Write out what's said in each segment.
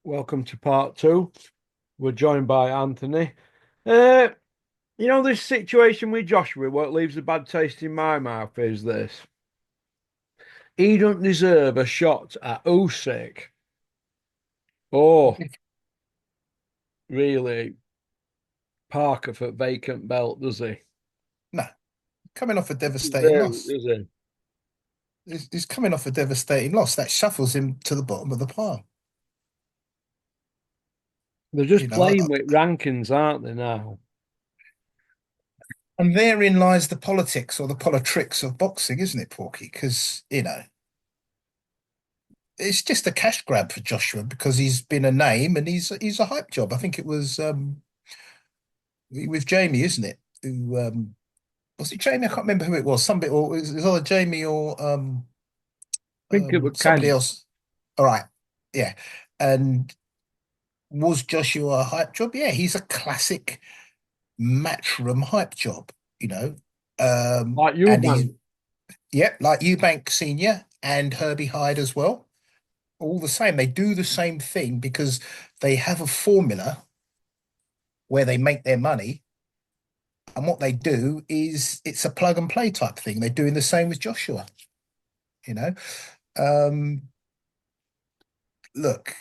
Welcome to part two. We're joined by Anthony. This situation with Joshua, what leaves a bad taste in my mouth is this. He don't deserve a shot at Usyk or really Parker for vacant belt, does he? No, coming off a devastating Deserve it, loss. does he? He's coming off a devastating loss. That shuffles him to the bottom of the pile. They're You just know, playing with rankings, aren't they now? and therein lies the politics or the politricks of boxing, isn't it, Porky? Because, it's just a cash grab for Joshua because he's been a name and he's a hype job. I think it was with Jamie, isn't it? Who was it Jamie? I can't remember who it was. Somebody or it was either Jamie or I think it was somebody Ken. else. All right. Yeah. And was Joshua a hype job? Yeah, he's a classic matchroom hype job, you know. Like And he's Eubank. yeah, like Eubank Senior and Herbie Hyde as well. All the same, they do the same thing because they have a formula where they make their money, and what they do is it's a plug and play type thing. They're doing the same with Joshua, you know. Um, Look,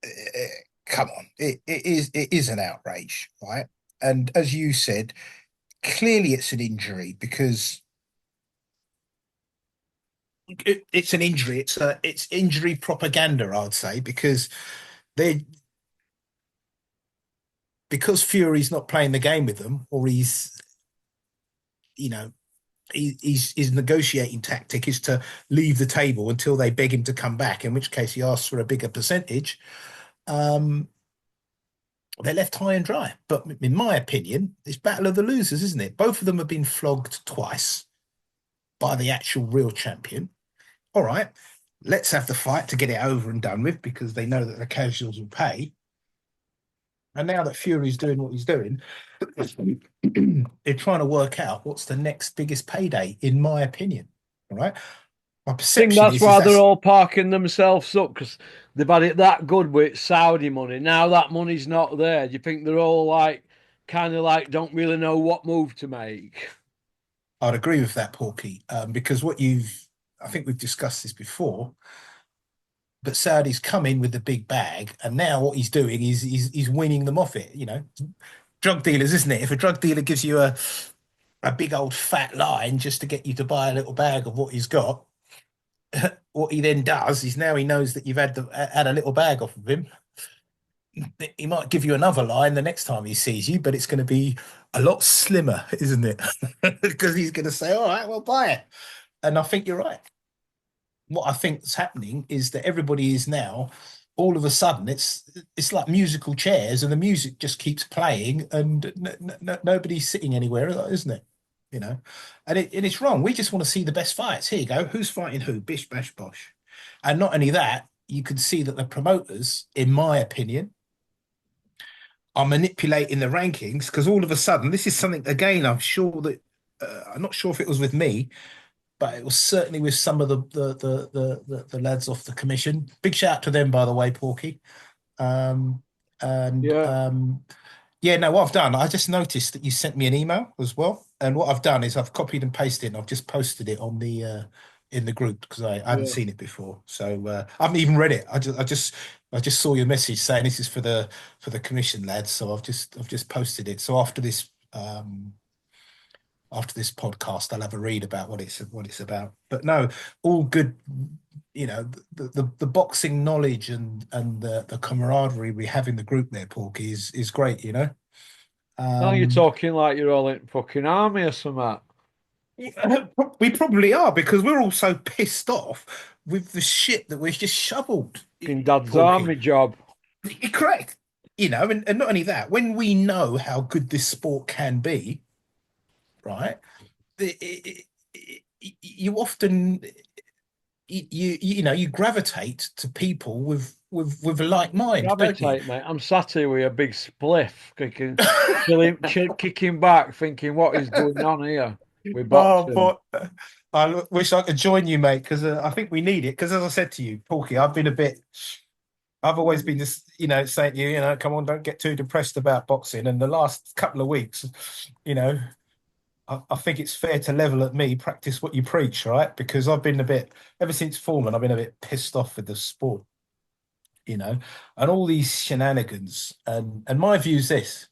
eh, come on, it is an outrage, right? And as you said, clearly it's an injury because it's an injury. It's injury propaganda, I'd say, because they because Fury's not playing the game with them, or you know his negotiating tactic is to leave the table until they beg him to come back, in which case he asks for a bigger percentage. Um, they're left high and dry. But in my opinion, it's battle of the losers, isn't it? Both of them have been flogged twice by the actual real champion. All right, let's have the fight to get it over and done with because they know that the casuals will pay. And now that Fury's doing what he's doing, they're trying to work out what's the next biggest payday, in my opinion. All right. My I think perception that's is why they're that's all parking themselves up because they've had it that good with Saudi money. Now that money's not there. Do you think they're all like, kind of like, don't really know what move to make? I'd agree with that, Porky, because I think we've discussed this before, but Saudi's come in with the big bag, and now what he's doing is he's weaning them off it. Drug dealers, isn't it? If a drug dealer gives you a big old fat line just to get you to buy a little bag of what he's got, what he then does is now he knows that you've had a little bag off of him. He might give you another line the next time he sees you, but it's going to be a lot slimmer, isn't it? Because he's going to say, "All right, well, buy it." And I think you're right. What I think is happening is that everybody is now, all of a sudden, it's like musical chairs, and the music just keeps playing, and nobody's sitting anywhere, isn't it? You know, and it's wrong. We just want to see the best fights. Here you go. Who's fighting who? Bish, bash, bosh. And not only that, you can see that the promoters, in my opinion, are manipulating the rankings because all of a sudden, this is something again. I'm not sure if it was with me, but it was certainly with some of the lads off the commission. Big shout out to them, by the way, Porky. Um, and Yeah, Yeah, no, what I've done, I just noticed that you sent me an email as well, and what I've done is I've copied and pasted, and I've just posted it on the in the group because I hadn't yeah. seen it before, so I haven't even read it. I just saw your message saying this is for the commission lads, so I've just posted it. So after this podcast, I'll have a read about what it's about. But no, all good. The boxing knowledge and the camaraderie we have in the group there, Porky, is great. Now you're Um, talking like you're all in fucking army or something. we probably are because we're all so pissed off with the shit that we're just shoveled, Fucking dad's Porky. army job. You're correct. And not only that, when we know how good this sport can be, right? You often you gravitate to people with a like mind, don't you? Gravitate, mate. I'm sat here with a big spliff, kicking back, thinking, what is going on here with Oh, boxing? but I wish I could join you, mate, because I think we need it. Because as I said to you, Porky, I've been a bit. I've always been just, saying to you, come on, don't get too depressed about boxing. And the last couple of weeks, you know, I think it's fair to level at me, practice what you preach, right? Because I've been a bit, ever since Foreman, I've been a bit pissed off with the sport, you know, and all these shenanigans. And my view is this: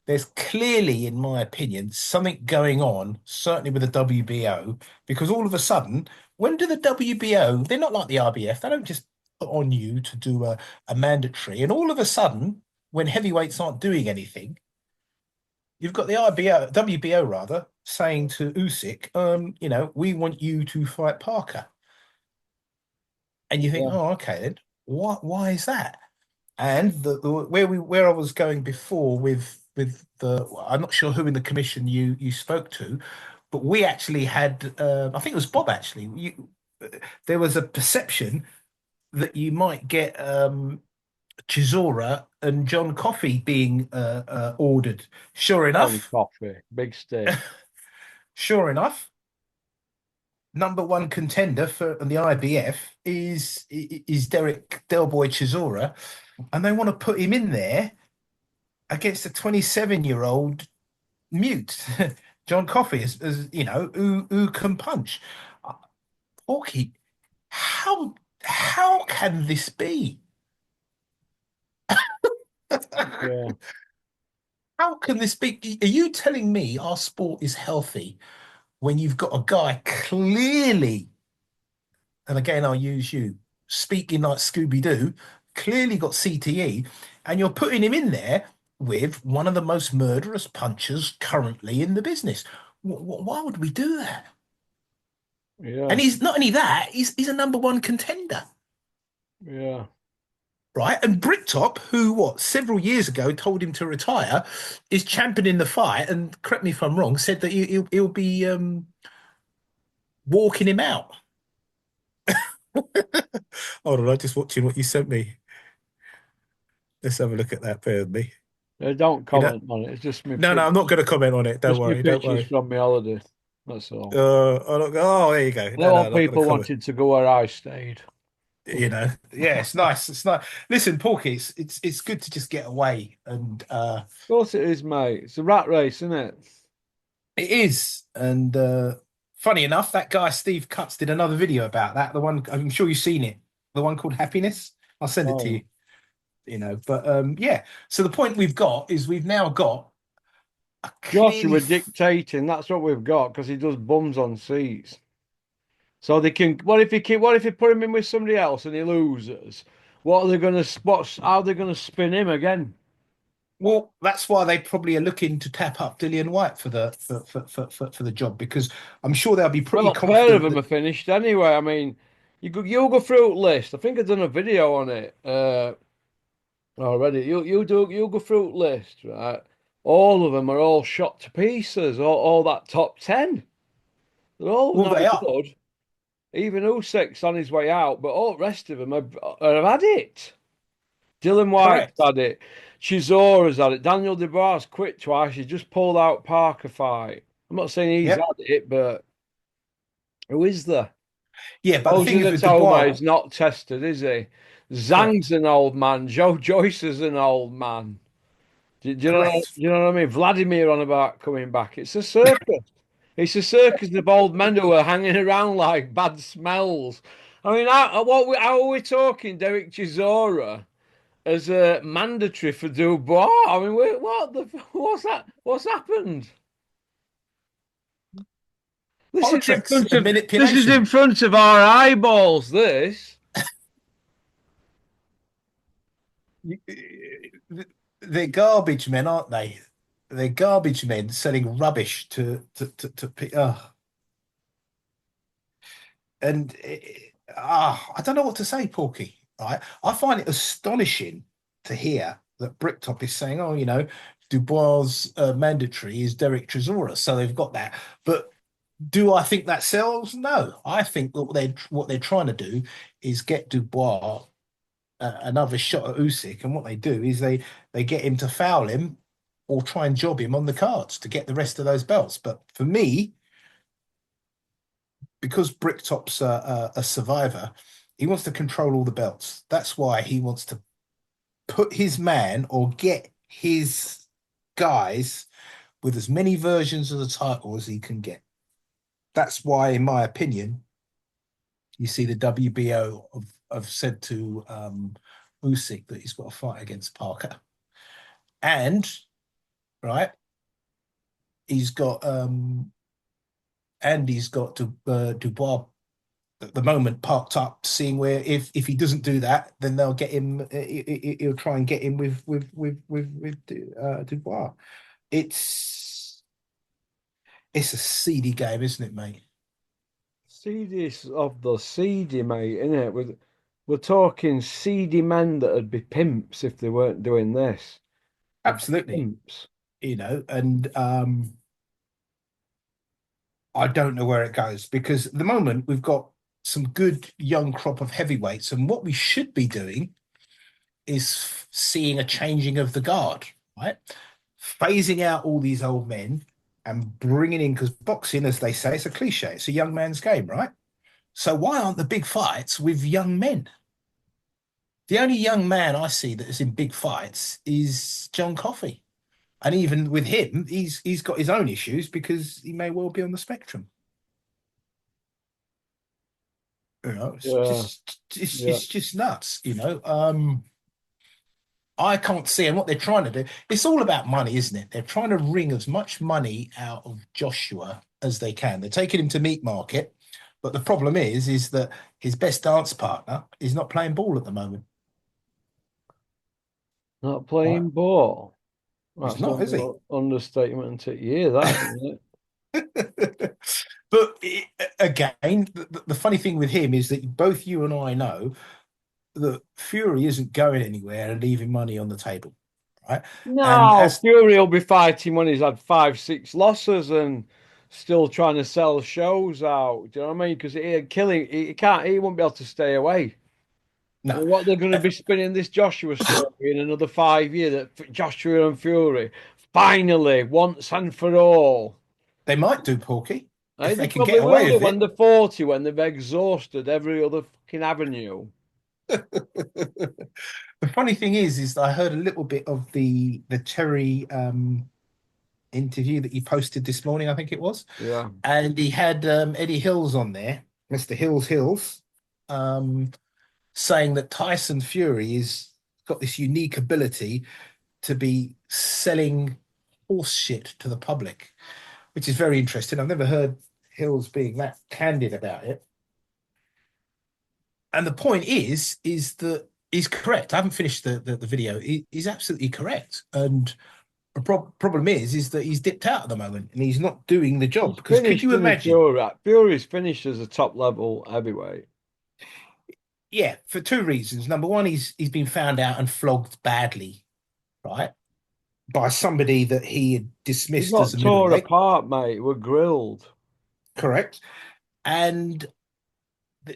there's clearly, in my opinion, something going on, certainly with the WBO, because all of a sudden, when do the WBO, they're not like the RBF, they don't just put on you to do a mandatory, and all of a sudden, when heavyweights aren't doing anything, you've got the IBO, WBO rather, saying to Usyk, we want you to fight Parker. And you think, Yeah. oh, okay then. Why is that? And where I was going before with the I'm not sure who in the commission you spoke to, but we actually had I think it was Bob actually. There was a perception that you might get Chisora and John Coffey being ordered. Sure Long enough, coffee, big stick. sure enough, number one contender for the IBF is Derek Del Boy Chisora, and they want to put him in there against a 27-year-old mute, John Coffey, as who can punch. Porky, how can this be? Yeah. How can this be? Are you telling me our sport is healthy when you've got a guy clearly, and again I'll use you, speaking like Scooby-Doo, clearly got CTE, and you're putting him in there with one of the most murderous punchers currently in the business? Why would we do that? Yeah. And he's not only that, he's a number one contender, Yeah. right? And Bricktop, who several years ago told him to retire, is championing the fight. And correct me if I'm wrong, said that he'll be walking him out. Hold on, I'm just watching what you sent me. Let's have a look at that. Bear with me. Don't You know, comment on it. It's no, I'm not going to comment on it. Don't just me worry, don't pictures worry. from my holiday. That's all. Oh, there you go. I don't No, want I'm not going people to comment. wanting to go where I stayed. Yeah, it's nice. It's nice. Listen, Porky, it's good to just get away, and Of course it is, mate. It's a rat race, isn't it? it is. And funny enough, that guy Steve Cutts did another video about that. The one I'm sure you've seen it. The one called Happiness. I'll send it to Oh, you. But yeah. So the point we've got is we've now got a Joshua clearly. dictating. That's what we've got because he does bums on seats. So they can. What if he put him in with somebody else and he loses? What are they going to spot? How are they going to spin him again? Well, that's why they probably are looking to tap up Dillian White for the job, because I'm sure they'll be pretty Well, a pair of confident them that. are finished anyway. I mean, you go through list. I think I've done a video on it already. You go through list, right? All of them are all shot to pieces. All that top 10. They're all Well, no they are good. Even Usyk's on his way out, but all the rest of them have had it. Dylan White's correct. had it. Chisora's had it. Daniel Dubois quit twice. He just pulled out Parker fight. I'm not saying he's Yep. had it, but who is there? Yeah, but the thing Jose is with Natoma Dubois, is not tested, is he? Zhang's correct. an old man. Joe Joyce is an old man. Correct. Do you know what I mean? Vladimir on about coming back. It's a circus. It's a circus of old men who are hanging around like bad smells. I mean, how are we talking Derek Chisora as a mandatory for Dubois? I mean, what's that? What's happened? This is in Politics front and of this is in manipulation. front of our eyeballs. This. They're garbage men, aren't they? They're garbage men selling rubbish oh. And I don't know what to say, Porky. Right? I find it astonishing to hear that Bricktop is saying, "Oh, Dubois' mandatory is Derek Chisora," so they've got that. But do I think that sells? No. I think that what they're trying to do is get Dubois another shot at Usyk, and what they do is they get him to foul him or try and job him on the cards to get the rest of those belts. But for me, because Bricktop's a survivor, He wants to control all the belts. That's why he wants to put his man or get his guys with as many versions of the title as he can get. That's why, in my opinion, you see the WBO have said to Usyk that he's got to fight against Parker, and right, he's got Dubois at the moment parked up, seeing where if he doesn't do that, then they'll get him. He'll try and get him with Dubois. It's it's a seedy game, isn't it, mate? Seedy of the seedy, mate, innit? We're talking seedy men that'd be pimps if they weren't doing this. They'd be Absolutely. pimps. And I don't know where it goes because at the moment we've got some good young crop of heavyweights, and what we should be doing is seeing a changing of the guard, right? Phasing out all these old men and bringing in, because boxing, as they say, it's a cliche, it's a young man's game, right? So why aren't the big fights with young men? The only young man I see that is in big fights is John Coffey. And even with him, he's got his own issues because he may well be on the spectrum. It's Yeah, just yeah. it's just nuts. I can't see, and what they're trying to do, it's all about money, isn't it? They're trying to wring as much money out of Joshua as they can. They're taking him to meat market, but the problem is that his best dance partner is not playing ball at the moment. Not Right? playing ball. He's That's not, is he? understatement to year, that, isn't it? But again, the funny thing with him is that both you and I know that Fury isn't going anywhere and leaving money on the table, right? And No, as Fury will be fighting when he's had five, six losses and still trying to sell shows out. Do you know what I mean? Because he'll kill him. He can't. He won't be able to stay away. no, Well, what they're going to be spinning this Joshua story in another 5 years that Joshua and Fury finally, once and for all. they might do Porky if They they can probably get will away do with when it. they're 40, when they've exhausted every other fucking avenue. The funny thing is that I heard a little bit of the Terry interview that he posted this morning, I think it was, Yeah. and he had Eddie Hills on there, Mr. Hills, um, saying that Tyson Fury is got this unique ability to be selling horse shit to the public, which is very interesting. I've never heard Hills being that candid about it. And the point is that he's correct. I haven't finished the video. He's absolutely correct. And the problem is that he's dipped out at the moment and he's not doing the job. He's Because could finished, you isn't he, imagine? Fury? Fury's finished as a top level heavyweight. Yeah, for two reasons. Number one, he's been found out and flogged badly, right, by somebody that he had He dismissed as got a torn middleweight. apart, mate. We're grilled. Correct. And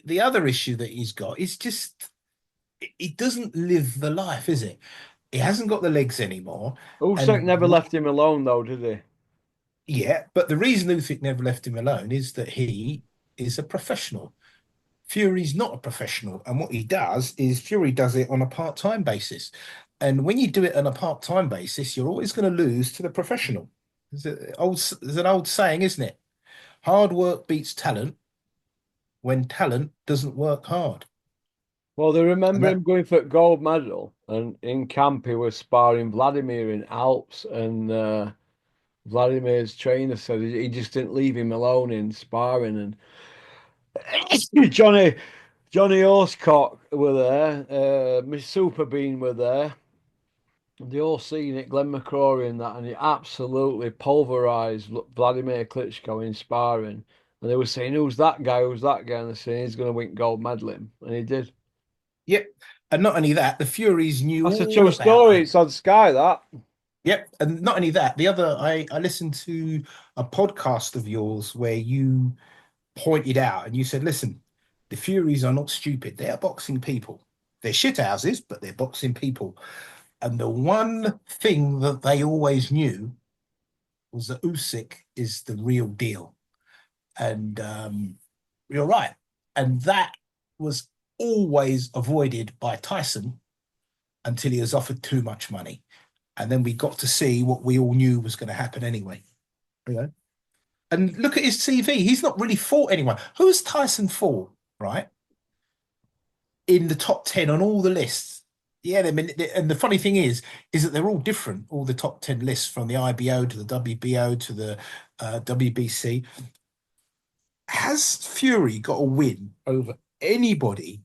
the other issue that he's got is just he doesn't live the life, is it? He hasn't got the legs anymore. Usyk And never left him alone, though, did he? yeah, but the reason Usyk never left him alone is that he is a professional. Fury's not a professional, and what he does is Fury does it on a part-time basis. And when you do it on a part-time basis, you're always going to lose to the professional. There's an old saying, isn't it? Hard work beats talent when talent doesn't work hard. Well, they And remember that, him going for gold medal, and in camp he was sparring Vladimir in Alps, and Vladimir's trainer said he just didn't leave him alone in sparring, and Johnny Johnny Horsecock were there, Miss Super Bean were there. They all seen it, Glenn McCrory and that, and he absolutely pulverized Vladimir Klitschko in sparring. And they were saying, "Who's that guy? Who's that guy?" And they're saying he's going to win gold medal him, and he did. yep. And not only that, the Furies knew That's a all true about story. him. It's on Sky, that. Yep. And not only that, I listened to a podcast of yours where you pointed out and you said, listen, the Furies are not stupid. They are boxing people. They're shithouses, but they're boxing people. And the one thing that they always knew was that Usyk is the real deal. And you're right. And that was always avoided by Tyson until he was offered too much money. And then we got to see what we all knew was going to happen anyway. You know? And look at his CV. He's not really fought anyone. Who's Tyson fought, right? In the top 10 on all the lists. Yeah, and the funny thing is that they're all different, all the top 10 lists from the IBO to the WBO to the WBC. Has Fury got a win over anybody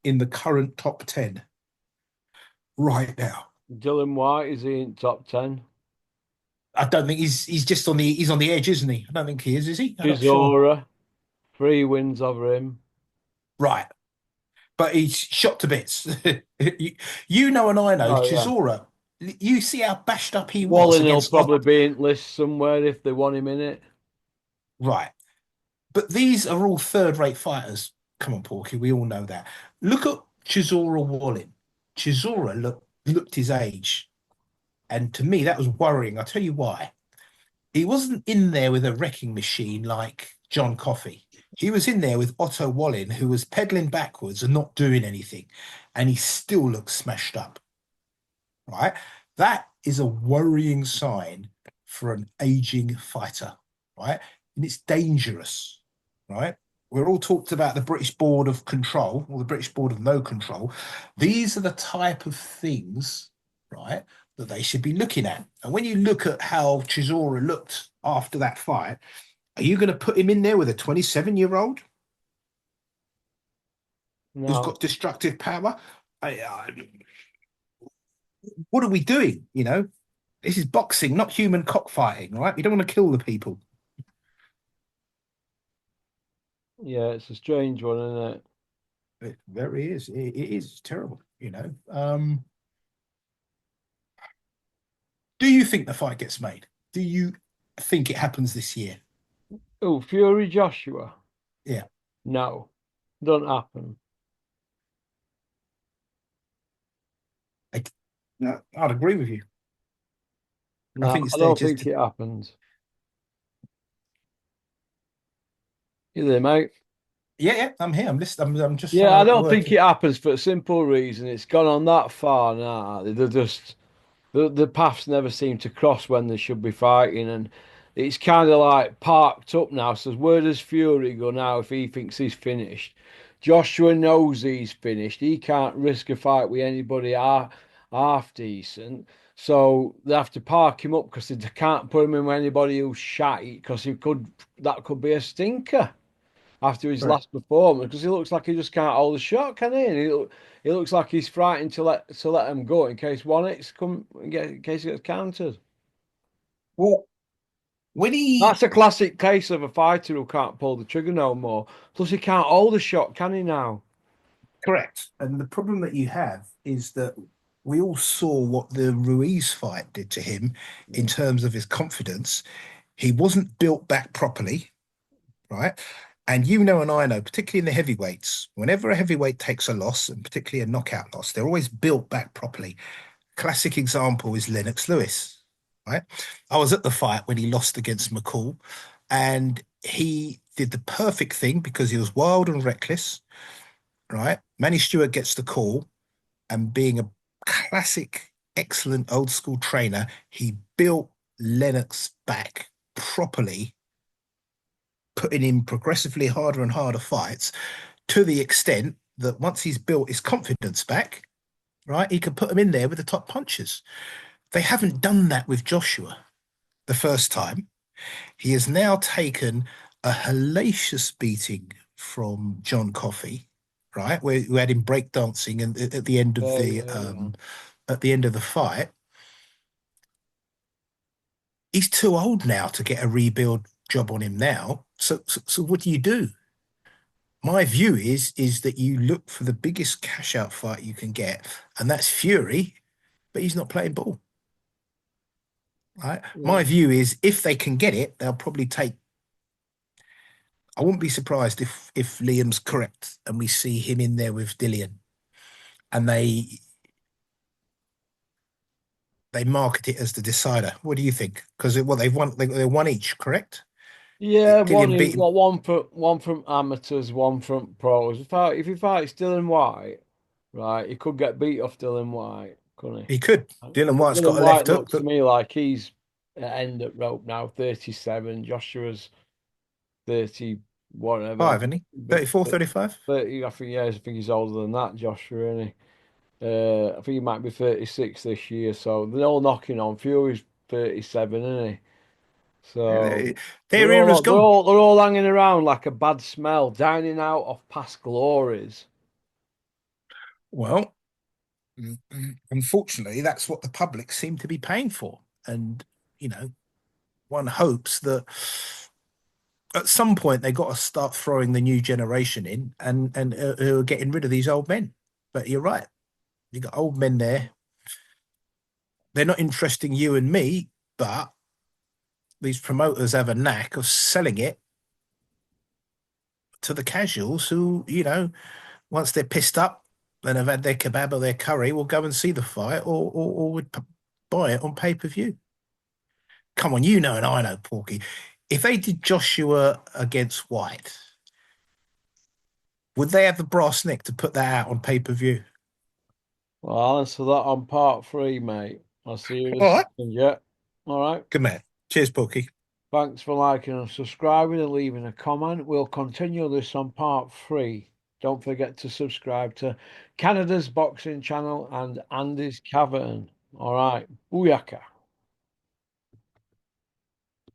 in the current top 10 right now? Dylan White, is he in top 10? I don't think he's just on the edge, isn't he? I don't think he is he? I'm not sure. Chisora, 3 wins over him. Right. But he's shot to bits. You know, and I know, Oh, yeah. Chisora, you see how bashed up he was Wallen will against probably be in list somewhere if they want him in it. Right. But these are all third-rate fighters. Come on, Porky, we all know that. Look at Chisora Wallin. Chisora looked his age. And to me, that was worrying. I'll tell you why. He wasn't in there with a wrecking machine like John Coffey. He was in there with Otto Wallin, who was pedaling backwards and not doing anything. And he still looked smashed up. Right? That is a worrying sign for an aging fighter. Right? And it's dangerous. Right? We're all talked about the British Board of Control or the British Board of No Control. These are the type of things, right, that they should be looking at. And when you look at how Chisora looked after that fight, are you going to put him in there with a 27-year-old who's No. got destructive power? What are we doing? You know, this is boxing, not human cockfighting, right? You don't want to kill the people. Yeah, it's a strange one, isn't it? It very is. It is terrible, you know. Do you think the fight gets made? Do you think it happens this year? Oh, Fury Joshua. Yeah, No, don't happen. I, no, I'd agree with you. I No, think it's I there don't just think to, it happens. You there, mate? yeah, yeah. I'm here. I'm listening. I'm just Yeah, I trying to don't think work it it. happens for a simple reason. It's gone on that far now. They're just the paths never seem to cross when they should be fighting, and it's kind of like parked up now. So where does Fury go now if he thinks he's finished? Joshua knows he's finished. He can't risk a fight with anybody half decent. So they have to park him up because they can't put him in with anybody who's shy because that could be a stinker after his Correct. last performance because he looks like he just can't hold the shot, can he? And he looks like he's frightened to let him go in case one hits in case he gets countered. Well, when he That's a classic case of a fighter who can't pull the trigger no more. Plus, he can't hold the shot, can he now? correct, and the problem that you have is that we all saw what the Ruiz fight did to him in Yeah. terms of his confidence. He wasn't built back properly, right? And you know, and I know, particularly in the heavyweights, whenever a heavyweight takes a loss, and particularly a knockout loss, they're always built back properly. Classic example is Lennox Lewis, right? I was at the fight when he lost against McCall, and he did the perfect thing because he was wild and reckless, right? Manny Stewart gets the call, and being a classic, excellent old school trainer, he built Lennox back properly, putting in progressively harder and harder fights to the extent that once he's built his confidence back, right, he can put him in there with the top punches. They haven't done that with Joshua the first time. He has now taken a hellacious beating from John Coffey, right, where we had him breakdancing and at the end of Yeah, the yeah, yeah. fight. He's too old now to get a rebuild job on him now. So what do you do? My view is that you look for the biggest cash out fight you can get, and that's Fury, but he's not playing ball. Right? My Yeah. view is if they can get it, they'll probably take. I wouldn't be surprised if Liam's correct and we see him in there with Dillian, and they market it as the decider. What do you think? Because well, they've won. They're one each, correct? Yeah, Dillian beat him. one from amateurs, one from pros. If he fights Dylan White, right, he could get beat off Dylan White, couldn't he? He could. Dylan White's got Dylan a White left hook looks to that me like he's at end at rope now, 37. Joshua's 30, whatever. five, isn't he? But 34, 35. 30, I think, yeah, I think he's older than that, Joshua, isn't he? I think he might be 36 this year, so they're all knocking on. Fury's 37, isn't he? Yeah, So their era's gone. they're all hanging around like a bad smell, dining out of past glories. Well, unfortunately, that's what the public seem to be paying for. And, you know, one hopes that at some point they got to start throwing the new generation in and who are getting rid of these old men. But you're right. You got old men there. They're not interesting you and me, but these promoters have a knack of selling it to the casuals who, once they're pissed up and have had their kebab or their curry, will go and see the fight or would buy it on pay-per-view. Come on, you know and I know, Porky. If they did Joshua against White, would they have the brass neck to put that out on pay-per-view? Well, I'll answer that on part three, mate. I'll see you in a All right. second, yeah. All right. Good man. Cheers, Porky. Thanks for liking and subscribing and leaving a comment. We'll continue this on part three. Don't forget to subscribe to Canada's Boxing Channel and Andy's Cavern. All right. Booyaka.